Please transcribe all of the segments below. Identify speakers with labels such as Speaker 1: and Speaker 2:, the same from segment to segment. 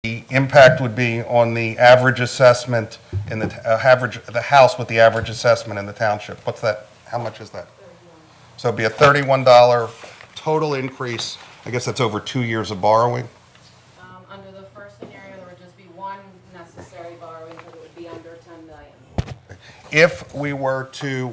Speaker 1: the impact would be on the average assessment in the the house with the average assessment in the township. What's that? How much is that? So it'd be a $31 total increase. I guess that's over 2 years of borrowing.
Speaker 2: Under the first scenario, there would just be one necessary borrowing, but it would be under 10 million.
Speaker 1: If we were to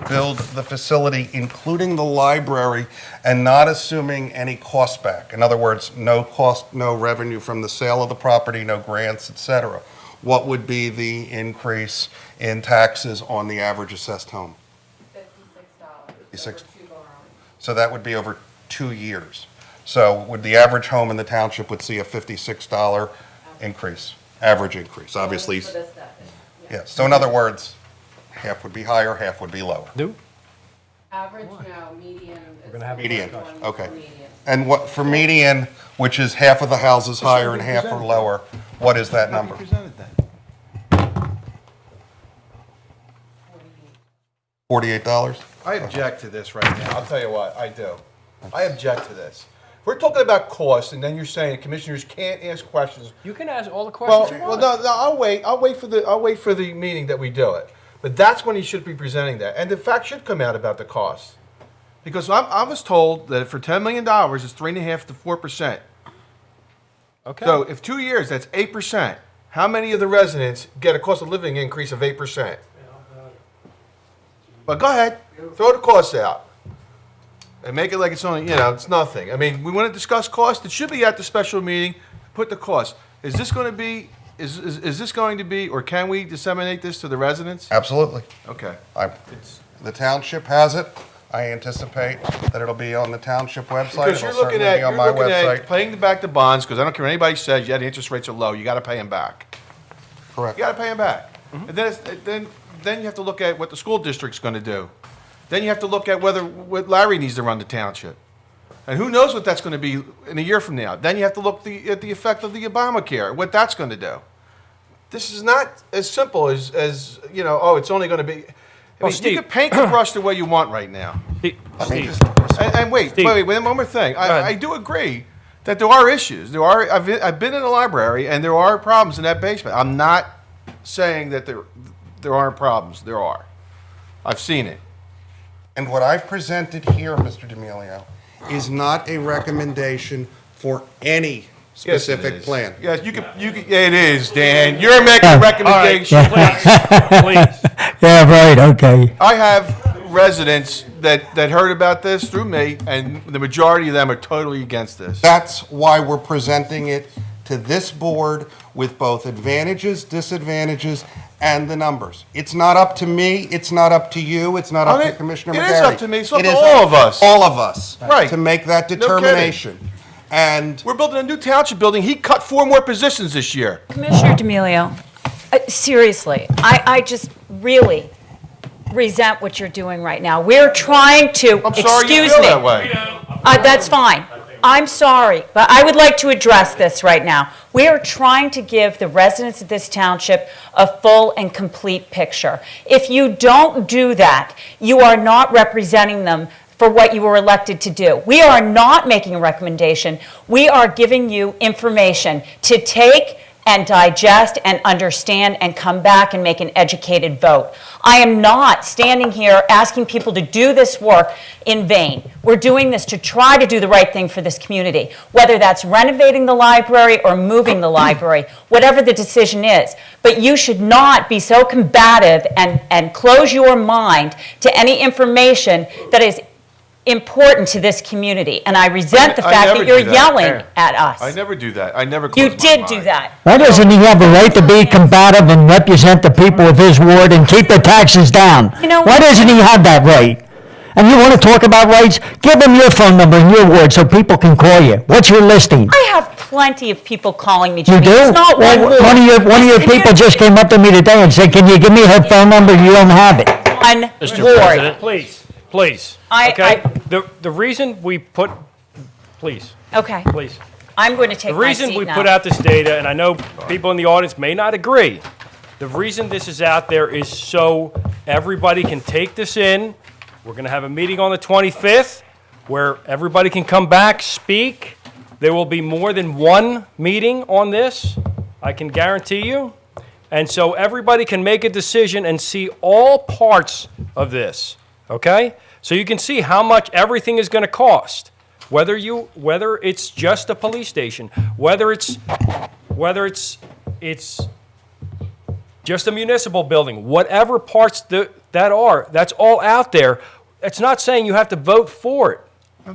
Speaker 1: build the facility, including the library, and not assuming any cost back, in other words, no cost, no revenue from the sale of the property, no grants, et cetera, what would be the increase in taxes on the average assessed home?
Speaker 2: $56.
Speaker 1: 56.
Speaker 2: Over two borrowings.
Speaker 1: So that would be over 2 years. So would the average home in the township would see a $56 increase, average increase, obviously.
Speaker 2: For this method, yeah.
Speaker 1: Yes, so in other words, half would be higher, half would be lower.
Speaker 3: No?
Speaker 2: Average, no, median. We're
Speaker 3: gonna have a
Speaker 1: Median,
Speaker 2: discussion.
Speaker 1: okay.
Speaker 2: Median.
Speaker 1: And what, for median, which is half of the houses higher and half are lower, what is that number?
Speaker 4: presented that.
Speaker 1: $48?
Speaker 4: I object to this right now. I'll tell you what, I do. I object to this. We're talking about costs, and then you're saying commissioners can't ask questions.
Speaker 3: You can ask all the
Speaker 4: Well,
Speaker 3: questions you
Speaker 4: well,
Speaker 3: want.
Speaker 4: no, I'll wait. I'll wait for the meeting that we do it. But that's when he should be presenting that, and the fact should come out about the costs, because I was told that for $10 million, it's 3.5 to 4%.
Speaker 3: Okay.
Speaker 4: So if 2 years, that's 8%. How many of the residents get a cost of living increase of 8%? But go ahead, throw the costs out. And make it like it's only, it's nothing. I mean, we want to discuss cost, it should be at the special meeting, put the cost. Is this going to be, is this going to be, or can we disseminate this to the residents?
Speaker 1: Absolutely.
Speaker 4: Okay.
Speaker 1: The township has it. I anticipate that it'll be on the township website.
Speaker 4: Because you're
Speaker 1: It'll
Speaker 4: looking
Speaker 1: certainly
Speaker 4: at,
Speaker 1: be on my website.
Speaker 4: paying back the bonds, because I don't care what anybody says, yeah, the interest rates are low, you got to pay them back.
Speaker 1: Correct.
Speaker 4: You got to pay them back. And then you have to look at what the school district's going to do. Then you have to look at what Larry needs to run the township. And who knows what that's going to be in a year from now. Then you have to look at the effect of the Obamacare, what that's going to do. This is not as simple as it's only going to be. I mean,
Speaker 3: Steve.
Speaker 4: you can paint the brush the way you want right now.
Speaker 3: Steve,
Speaker 4: And wait,
Speaker 3: Steve.
Speaker 4: wait, one more thing.
Speaker 3: ahead.
Speaker 4: I do agree that there are issues. I've been in a library, and there are problems in that basement. I'm not saying that there aren't problems. There are. I've seen it.
Speaker 1: And what I've presented here, Mr. D'Amelio, is not a recommendation for any specific plan.
Speaker 4: Yes, you can. Yeah, it is, Dan. You're making a recommendation.
Speaker 3: please.
Speaker 5: Yeah, right, okay.
Speaker 4: I have residents that heard about this through me, and the majority of them are totally against this.
Speaker 1: That's why we're presenting it to this board with both advantages, disadvantages, and the numbers. It's not up to me, it's not up to you, it's not up to Commissioner McGarry.
Speaker 4: It is up to me, it's up
Speaker 1: It
Speaker 4: to
Speaker 1: is
Speaker 4: all of us.
Speaker 1: All of us.
Speaker 4: Right.
Speaker 1: To make that
Speaker 4: kidding.
Speaker 1: determination. And
Speaker 4: We're building a new township building. He cut 4 more positions this year.
Speaker 6: Commissioner D'Amelio, seriously, I just really resent what you're doing right now. We're trying to,
Speaker 4: I'm sorry you
Speaker 6: excuse
Speaker 4: feel
Speaker 6: me.
Speaker 4: that way.
Speaker 6: That's fine. I'm sorry, but I would like to address this right now. We are trying to give the residents of this township a full and complete picture. If you don't do that, you are not representing them for what you were elected to do. We are not making a recommendation. We are giving you information to take and digest and understand and come back and make an educated vote. I am not standing here asking people to do this work in vain. We're doing this to try to do the right thing for this community, whether that's renovating the library or moving the library, whatever the decision is. But you should not be so combative and close your mind to any information that is important to this community, and I resent the fact
Speaker 4: never
Speaker 6: that you're
Speaker 4: do that.
Speaker 6: yelling at us.
Speaker 4: I never do that. I never.
Speaker 6: You
Speaker 4: close my
Speaker 6: did
Speaker 4: mind.
Speaker 6: do that.
Speaker 5: Why doesn't he have the right to be combative and represent the people of his ward and keep the taxes down?
Speaker 6: You know-
Speaker 5: Why doesn't he have that right? And you want to talk about rights? Give him your phone number in your ward so people can call you. What's your listing?
Speaker 6: I have plenty of people calling me,
Speaker 5: You
Speaker 6: Jimmy.
Speaker 5: do?
Speaker 6: It's not one
Speaker 5: Well,
Speaker 6: ward.
Speaker 5: one of your
Speaker 6: Listen
Speaker 5: people
Speaker 6: here.
Speaker 5: just came up to me today and said, "Can you give me her phone number?" You don't have it.
Speaker 6: One
Speaker 3: Mr.
Speaker 6: ward.
Speaker 3: President, please. Okay?
Speaker 6: I-
Speaker 3: The reason we put, please,
Speaker 6: Okay,
Speaker 3: please.
Speaker 6: I'm going to take
Speaker 3: The
Speaker 6: my
Speaker 3: reason
Speaker 6: seat
Speaker 3: we
Speaker 6: now.
Speaker 3: put out this data, and I know people in the audience may not agree, the reason this is out there is so everybody can take this in. We're going to have a meeting on the 25th where everybody can come back, speak. There will be more than one meeting on this. I can guarantee you. And so everybody can make a decision and see all parts of this, okay? So you can see how much everything is going to cost. Whether it's just a police station, whether it's just a municipal building, whatever parts that's all out there. It's not saying you have to vote for it.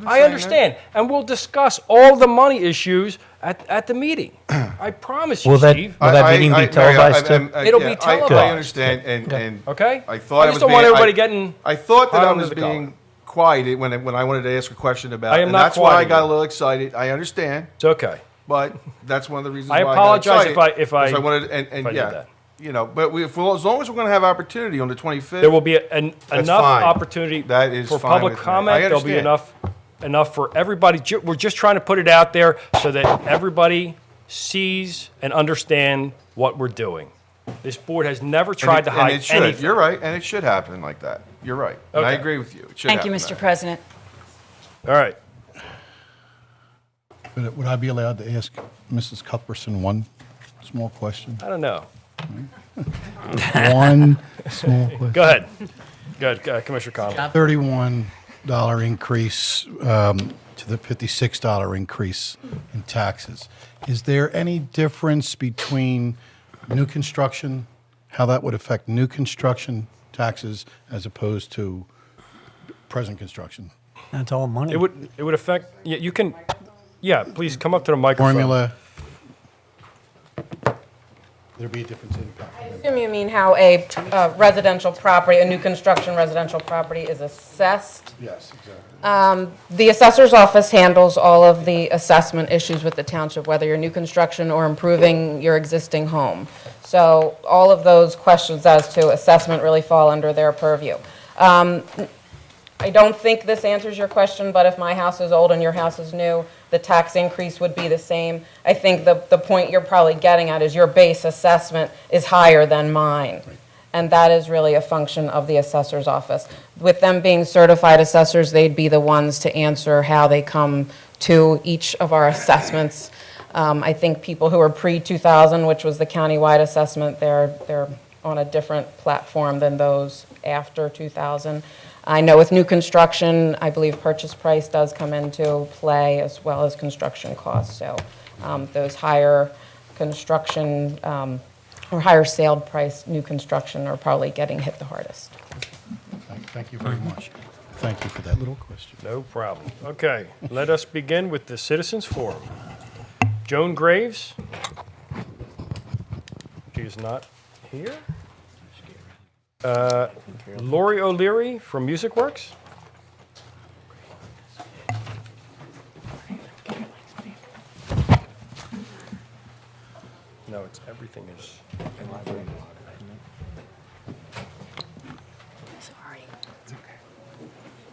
Speaker 3: I understand, and we'll discuss all the money issues at the meeting. I promise you, Steve.
Speaker 7: Will that meeting be televised too?
Speaker 3: It'll be televised.
Speaker 4: I understand, and
Speaker 3: Okay?
Speaker 4: I thought
Speaker 3: I just don't want everybody getting
Speaker 4: I thought that
Speaker 3: hot
Speaker 4: I
Speaker 3: under
Speaker 4: was
Speaker 3: the
Speaker 4: being quiet when I wanted to ask a question about
Speaker 3: I
Speaker 4: it.
Speaker 3: am
Speaker 4: And
Speaker 3: not
Speaker 4: that's why I
Speaker 3: quieting
Speaker 4: got
Speaker 3: you.
Speaker 4: a little excited. I understand,
Speaker 3: It's okay.
Speaker 4: but that's one of the reasons
Speaker 3: I
Speaker 4: why
Speaker 3: apologize
Speaker 4: I got excited.
Speaker 3: if I
Speaker 4: because wanted, and
Speaker 3: if I did
Speaker 4: yeah,
Speaker 3: that.
Speaker 4: you know, but as long as we're going to have opportunity on the 25th,
Speaker 3: There will be enough
Speaker 4: fine.
Speaker 3: opportunity
Speaker 4: That is
Speaker 3: for
Speaker 4: fine
Speaker 3: public
Speaker 4: with me.
Speaker 3: comment.
Speaker 4: I
Speaker 3: There'll be
Speaker 4: understand.
Speaker 3: enough for everybody. We're just trying to put it out there so that everybody sees and understand what we're doing. This board has never tried to hide
Speaker 4: and it should.
Speaker 3: anything.
Speaker 4: You're right, and it should happen like that. You're right, and I
Speaker 3: Okay.
Speaker 4: agree with you. It should
Speaker 6: Thank you,
Speaker 4: happen
Speaker 6: Mr.
Speaker 4: that way.
Speaker 6: President.
Speaker 3: All right.
Speaker 8: Would I be allowed to ask Mrs. Cuthbertson one small question?
Speaker 3: I don't know.
Speaker 8: One small question.
Speaker 3: Go ahead. Go ahead, Commissioner Connolly.
Speaker 8: $31 increase to the $56 increase in taxes. Is there any difference between new construction, how that would affect new construction taxes as opposed to present construction?
Speaker 5: That's all money.
Speaker 3: It would affect, you can, please come up to the microphone.
Speaker 8: Formula? There'd be a difference in impact.
Speaker 2: I assume you mean how a residential property, a new construction residential property is assessed?
Speaker 8: Yes, exactly.
Speaker 2: The assessor's office handles all of the assessment issues with the township, whether you're new construction or improving your existing home. So all of those questions as to assessment really fall under their purview. I don't think this answers your question, but if my house is old and your house is new, the tax increase would be the same. I think the point you're probably getting at is your base assessment is higher than mine. And that is really a function of the assessor's office. With them being certified assessors, they'd be the ones to answer how they come to each of our assessments. I think people who are pre-2000, which was the countywide assessment, they're on a different platform than those after 2000. I know with new construction, I believe purchase price does come into play as well as construction costs. So those higher construction or higher sale price new construction are probably getting hit the hardest.
Speaker 8: Thank you very much. Thank you for that little question.
Speaker 3: No problem. Okay, let us begin with the citizens forum. Joan Graves. She is not here. Lori O'Leary from Music Works. No, it's everything is.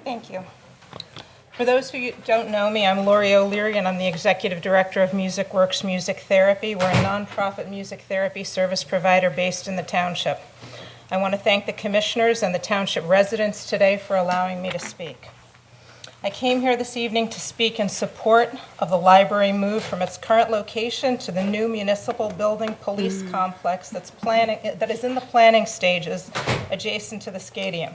Speaker 9: Thank you. For those who don't know me, I'm Lori O'Leary, and I'm the Executive Director of Music Works Music Therapy. We're a nonprofit music therapy service provider based in the township. I want to thank the commissioners and the township residents today for allowing me to speak. I came here this evening to speak in support of the library move from its current location to the new municipal building police complex that is in the planning stages adjacent to the stadium.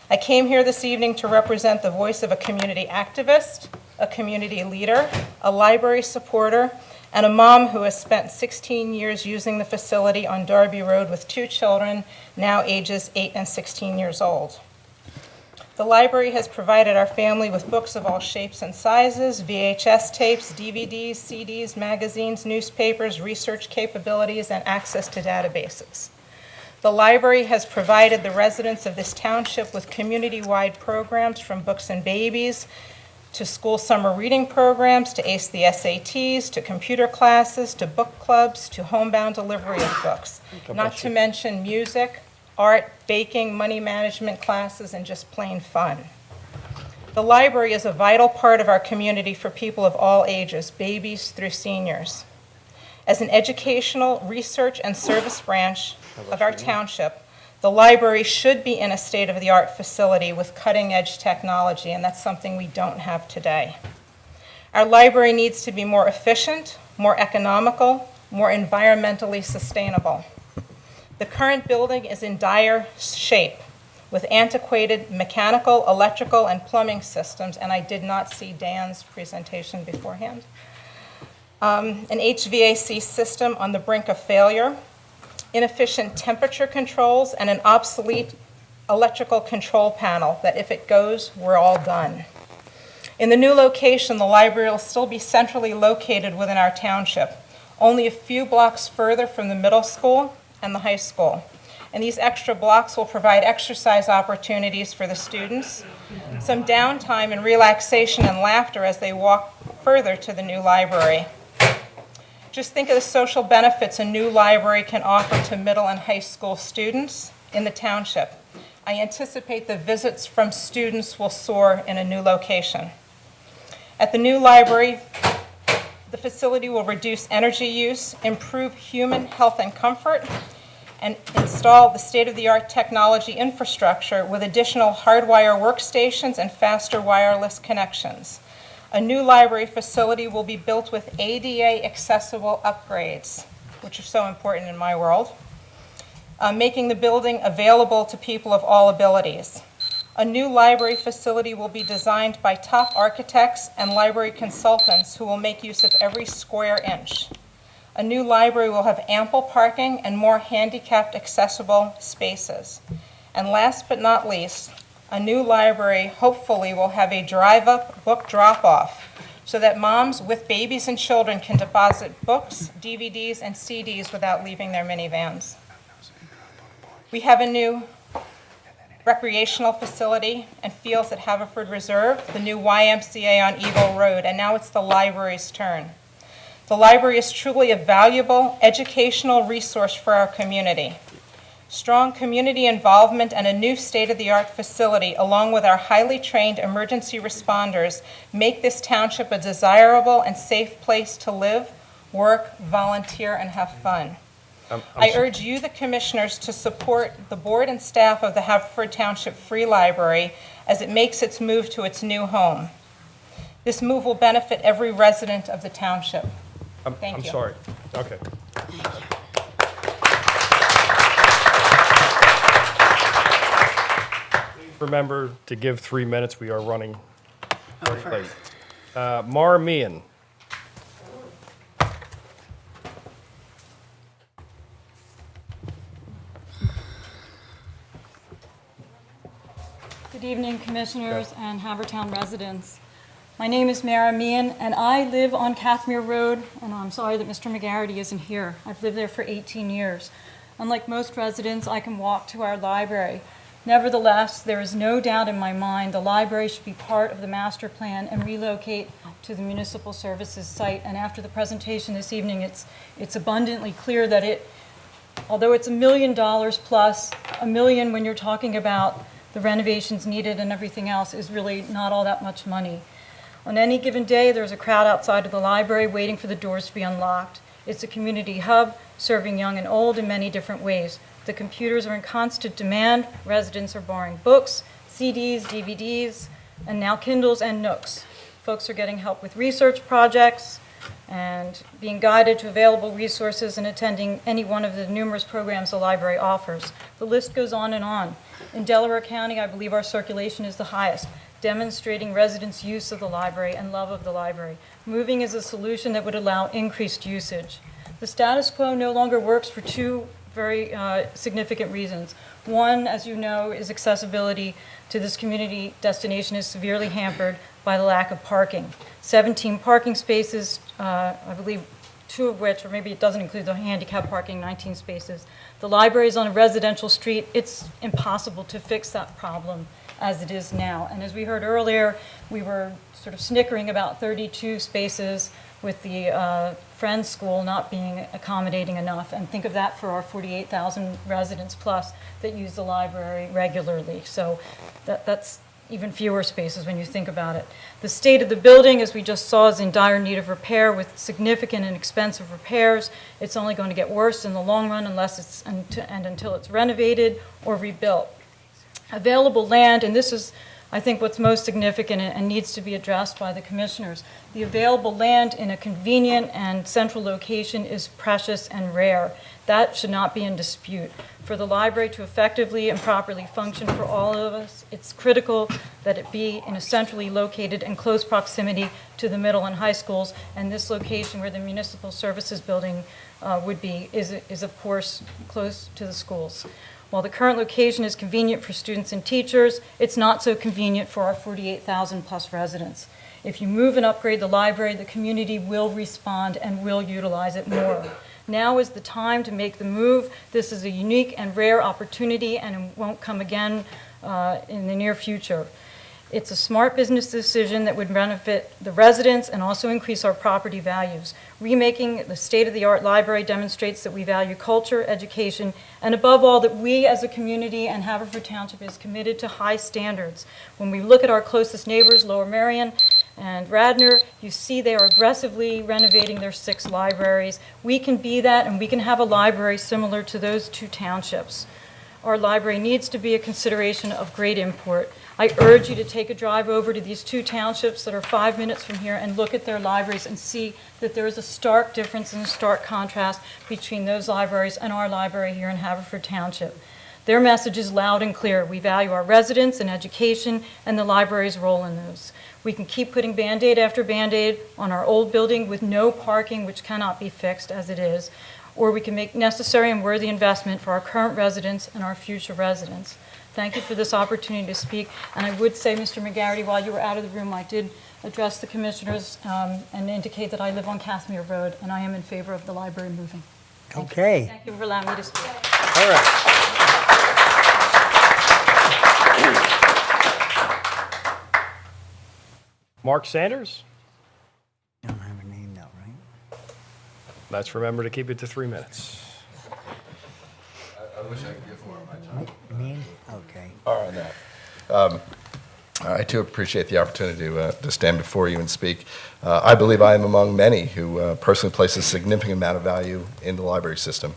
Speaker 9: I came here this evening to represent the voice of a community activist, a community leader, a library supporter, and a mom who has spent 16 years using the facility on Darby Road with 2 children, now ages 8 and 16 years old. The library has provided our family with books of all shapes and sizes, VHS tapes, DVDs, CDs, magazines, newspapers, research capabilities, and access to databases. The library has provided the residents of this township with community-wide programs from Books and Babies to school summer reading programs, to ace the SATs, to computer classes, to book clubs, to homebound delivery of books. Not to mention music, art, baking, money management classes, and just plain fun. The library is a vital part of our community for people of all ages, babies through seniors. As an educational, research, and service branch of our township, the library should be in a state-of-the-art facility with cutting-edge technology, and that's something we don't have today. Our library needs to be more efficient, more economical, more environmentally sustainable. The current building is in dire shape with antiquated mechanical, electrical, and plumbing systems, and I did not see Dan's presentation beforehand. An HVAC system on the brink of failure, inefficient temperature controls, and an obsolete electrical control panel that if it goes, we're all done. In the new location, the library will still be centrally located within our township, only a few blocks further from the middle school and the high school. And these extra blocks will provide exercise opportunities for the students, some downtime and relaxation and laughter as they walk further to the new library. Just think of the social benefits a new library can offer to middle and high school students in the township. I anticipate the visits from students will soar in a new location. At the new library, the facility will reduce energy use, improve human health and comfort, and install the state-of-the-art technology infrastructure with additional hardwire workstations and faster wireless connections. A new library facility will be built with ADA accessible upgrades, which are so important in my world, making the building available to people of all abilities. A new library facility will be designed by top architects and library consultants who will make use of every square inch. A new library will have ample parking and more handicapped accessible spaces. And last but not least, a new library hopefully will have a drive-up book drop-off so that moms with babies and children can deposit books, DVDs, and CDs without leaving their minivans. We have a new recreational facility and fields at Haverford Reserve, the new YMCA on Eagle Road, and now it's the library's turn. The library is truly a valuable educational resource for our community. Strong community involvement and a new state-of-the-art facility, along with our highly trained emergency responders, make this township a desirable and safe place to live, work, volunteer, and have fun. I urge you, the commissioners, to support the board and staff of the Haverford Township Free Library as it makes its move to its new home. This move will benefit every resident of the township. Thank you.
Speaker 3: I'm sorry. Okay. Remember to give 3 minutes. We are running very late. Mian.
Speaker 10: Good evening, Commissioners and Havertown residents. My name is Mian, and I live on Cathmere Road, and I'm sorry that Mr. McGarity isn't here. I've lived there for 18 years. Unlike most residents, I can walk to our library. Nevertheless, there is no doubt in my mind the library should be part of the master plan and relocate to the municipal services site. And after the presentation this evening, it's abundantly clear that although it's $1 million plus, $1 million when you're talking about the renovations needed and everything else is really not all that much money. On any given day, there's a crowd outside of the library waiting for the doors to be unlocked. It's a community hub serving young and old in many different ways. The computers are in constant demand. Residents are borrowing books, CDs, DVDs, and now Kindles and Nooks. Folks are getting help with research projects and being guided to available resources and attending any one of the numerous programs the library offers. The list goes on and on. In Delaware County, I believe our circulation is the highest, demonstrating residents' use of the library and love of the library. Moving is a solution that would allow increased usage. The status quo no longer works for two very significant reasons. One, as you know, is accessibility to this community destination is severely hampered by the lack of parking. 17 parking spaces, I believe 2 of which, or maybe it doesn't include the handicap parking, 19 spaces. The library is on a residential street. It's impossible to fix that problem as it is now. And as we heard earlier, we were sort of snickering about 32 spaces with the Friends School not being accommodating enough. And think of that for our 48,000 residents plus that use the library regularly. So that's even fewer spaces when you think about it. The state of the building, as we just saw, is in dire need of repair with significant and expensive repairs. It's only going to get worse in the long run until it's renovated or rebuilt. Available land, and this is I think what's most significant and needs to be addressed by the commissioners, the available land in a convenient and central location is precious and rare. That should not be in dispute. For the library to effectively and properly function for all of us, it's critical that it be in a centrally located and close proximity to the middle and high schools, and this location where the municipal services building would be is of course close to the schools. While the current location is convenient for students and teachers, it's not so convenient for our 48,000 plus residents. If you move and upgrade the library, the community will respond and will utilize it more. Now is the time to make the move. This is a unique and rare opportunity, and it won't come again in the near future. It's a smart business decision that would benefit the residents and also increase our property values. Remaking the state-of-the-art library demonstrates that we value culture, education, and above all, that we as a community and Haverford Township is committed to high standards. When we look at our closest neighbors, Lower Merion and Radnor, you see they are aggressively renovating their 6 libraries. We can be that, and we can have a library similar to those 2 townships. Our library needs to be a consideration of great import. I urge you to take a drive over to these 2 townships that are 5 minutes from here and look at their libraries and see that there is a stark difference and a stark contrast between those libraries and our library here in Haverford Township. Their message is loud and clear. We value our residents and education and the library's role in those. We can keep putting Band-Aid after Band-Aid on our old building with no parking, which cannot be fixed as it is, or we can make necessary and worthy investment for our current residents and our future residents. Thank you for this opportunity to speak. And I would say, Mr. McGarity, while you were out of the room, I did address the commissioners and indicate that I live on Cathmere Road, and I am in favor of the library moving.
Speaker 5: Okay.
Speaker 10: Thank you for allowing me to speak.
Speaker 3: All right. Mark Sanders?
Speaker 5: Don't have a name now, right?
Speaker 3: Let's remember to keep it to 3 minutes.
Speaker 11: I wish I could give more of my time.
Speaker 5: Me? Okay.
Speaker 11: All right, I too appreciate the opportunity to stand before you and speak. I believe I am among many who personally place a significant amount of value in the library system.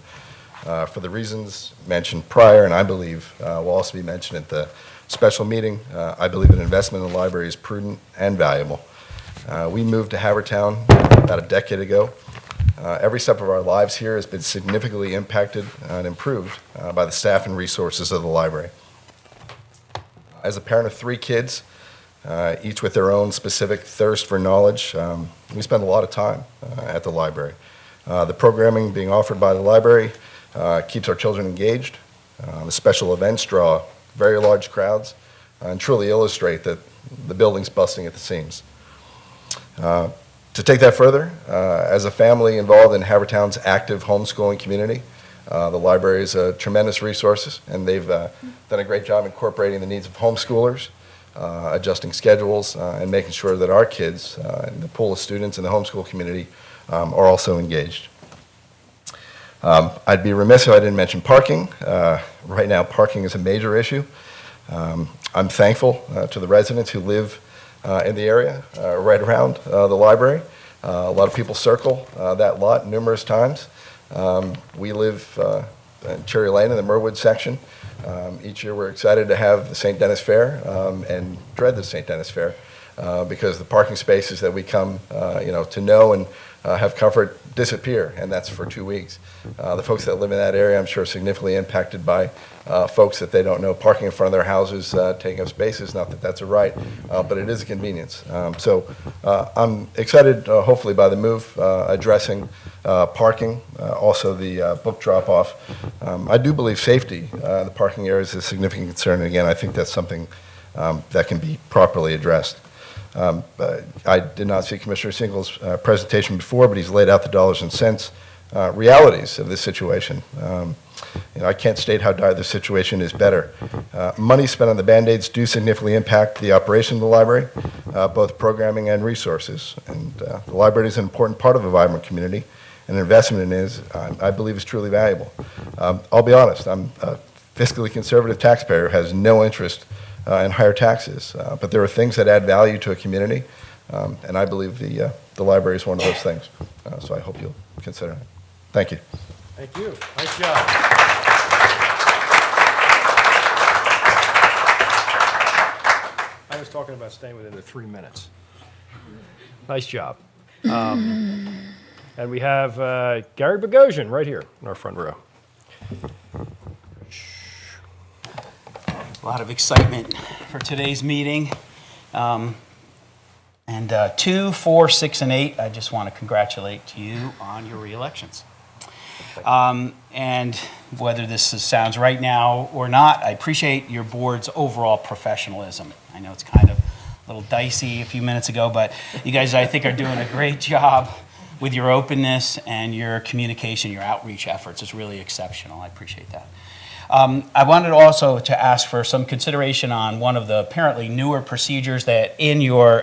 Speaker 11: For the reasons mentioned prior, and I believe will also be mentioned at the special meeting, I believe an investment in the library is prudent and valuable. We moved to Havertown about a decade ago. Every step of our lives here has been significantly impacted and improved by the staff and resources of the library. As a parent of 3 kids, each with their own specific thirst for knowledge, we spend a lot of time at the library. The programming being offered by the library keeps our children engaged. The special events draw very large crowds and truly illustrate that the building's busting at the seams. To take that further, as a family involved in Havertown's active homeschooling community, the library is a tremendous resource, and they've done a great job incorporating the needs of homeschoolers, adjusting schedules, and making sure that our kids and the pool of students in the homeschool community are also engaged. I'd be remiss if I didn't mention parking. Right now, parking is a major issue. I'm thankful to the residents who live in the area right around the library. A lot of people circle that lot numerous times. We live in Cherry Lane in the Merwood section. Each year we're excited to have the St. Denis Fair and dread the St. Denis Fair because the parking spaces that we come to know and have comfort disappear, and that's for 2 weeks. The folks that live in that area, I'm sure, are significantly impacted by folks that they don't know parking in front of their houses, taking up spaces. Not that that's a right, but it is a convenience. So I'm excited, hopefully, by the move addressing parking, also the book drop-off. I do believe safety in the parking areas is a significant concern, and again, I think that's something that can be properly addressed. I did not see Commissioner Single's presentation before, but he's laid out the dollars and cents realities of this situation. I can't state how dire the situation is better. Money spent on the Band-Aids do significantly impact the operation of the library, both programming and resources. And the library is an important part of a vibrant community, and investment in it is, I believe, is truly valuable. I'll be honest, I'm a fiscally conservative taxpayer who has no interest in higher taxes, but there are things that add value to a community, and I believe the library is one of those things. So I hope you'll consider it. Thank you.
Speaker 3: Thank you. Nice job. I I was talking about staying within the 3 minutes. Nice job. And we have Gary Bogosian right here in our front row.
Speaker 7: A lot of excitement for today's meeting. And 2, 4, 6, and 8, I just want to congratulate you on your re-elections. And whether this sounds right now or not, I appreciate your board's overall professionalism. I know it's kind of a little dicey a few minutes ago, but you guys, I think, are doing a great job with your openness and your communication, your outreach efforts. It's really exceptional. I appreciate that. I wanted also to ask for some consideration on one of the apparently newer procedures that in your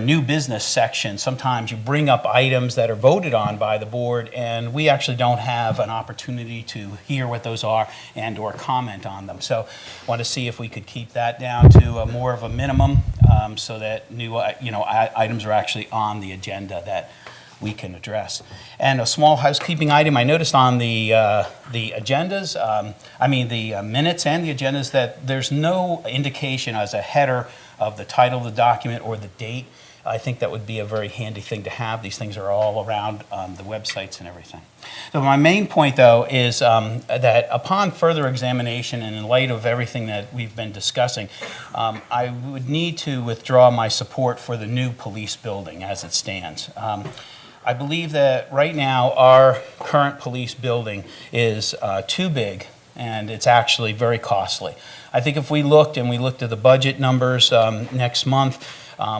Speaker 7: new business section, sometimes you bring up items that are voted on by the board, and we actually don't have an opportunity to hear what those are and or comment on them. So I want to see if we could keep that down to a more of a minimum so that new items are actually on the agenda that we can address. And a small housekeeping item, I noticed on the agendas, the minutes and the agendas, that there's no indication as a header of the title of the document or the date. I think that would be a very handy thing to have. These things are all around the websites and everything. So my main point, though, is that upon further examination and in light of everything that we've been discussing, I would need to withdraw my support for the new police building as it stands. I believe that right now our current police building is too big, and it's actually very costly. I think if we looked at the budget numbers next month,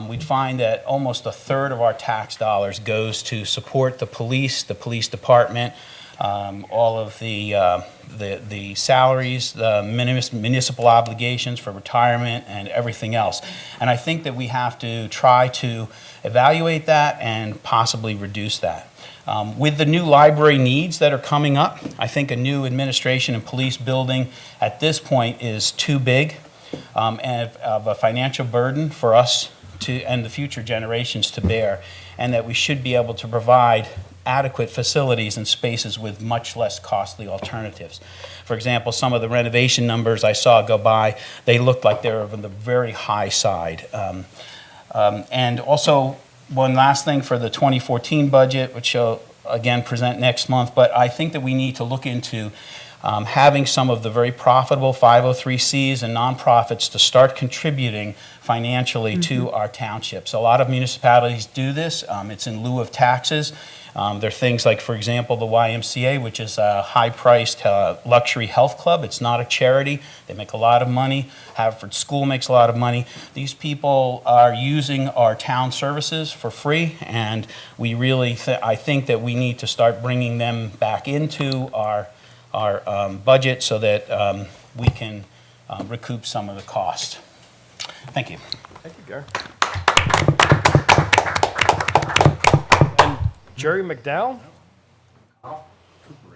Speaker 7: we'd find that almost a third of our tax dollars goes to support the police department, all of the salaries, the municipal obligations for retirement, and everything else. And I think that we have to try to evaluate that and possibly reduce that. With the new library needs that are coming up, I think a new administration and police building at this point is too big and of a financial burden for us and the future generations to bear, and that we should be able to provide adequate facilities and spaces with much less costly alternatives. For example, some of the renovation numbers I saw go by, they looked like they were on the very high side. And also, one last thing for the 2014 budget, which I'll again present next month, but I think that we need to look into having some of the very profitable 503Cs and nonprofits to start contributing financially to our townships. A lot of municipalities do this. It's in lieu of taxes. There are things like, for example, the YMCA, which is a high-priced luxury health club. It's not a charity. They make a lot of money. Haverford School makes a lot of money. These people are using our town services for free, and we really, I think that we need to start bringing them back into our budget so that we can recoup some of the cost. Thank you.
Speaker 3: Thank you, Gary. Jerry McDowell?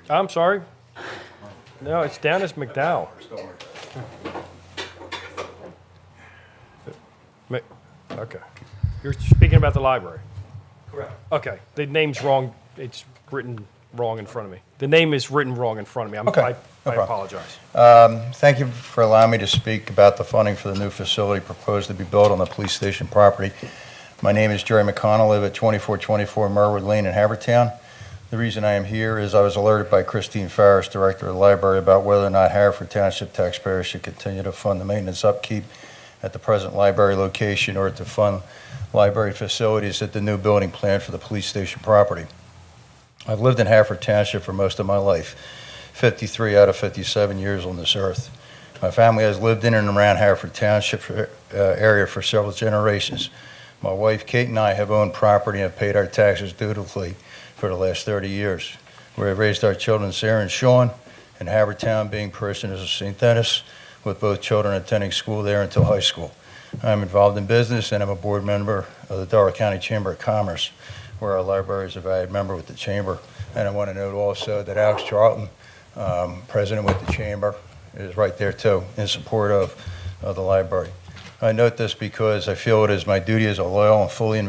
Speaker 3: I'm sorry. No, it's down as McDowell. Okay. You're speaking about the library? Correct. Okay. The name's wrong. It's written wrong in front of me. The name is written wrong in front of me. I apologize.
Speaker 12: Thank you for allowing me to speak about the funding for the new facility proposed to be built on the police station property. My name is Jerry McConnell. I live at 2424 Merwood Lane in Havertown. The reason I am here is I was alerted by Christine Farris, Director of the Library, about whether or not Haverford Township taxpayers should continue to fund the maintenance upkeep at the present library location or to fund library facilities at the new building plan for the police station property. I've lived in Haverford Township for most of my life, 53 out of 57 years on this earth. My family has lived in and around Haverford Township area for several generations. My wife, Kate, and I have owned property and have paid our taxes dutifully for the last 30 years. We have raised our children, Sarah and Sean, in Havertown, being parishioners of St. Dennis, with both children attending school there until high school. I'm involved in business, and I'm a board member of the Delaware County Chamber of Commerce, where our library is a valued member with the Chamber. And I want to note also that Alex Charlton, president with the Chamber, is right there, too, in support of the library. I note this because I feel it is my duty as a loyal and fully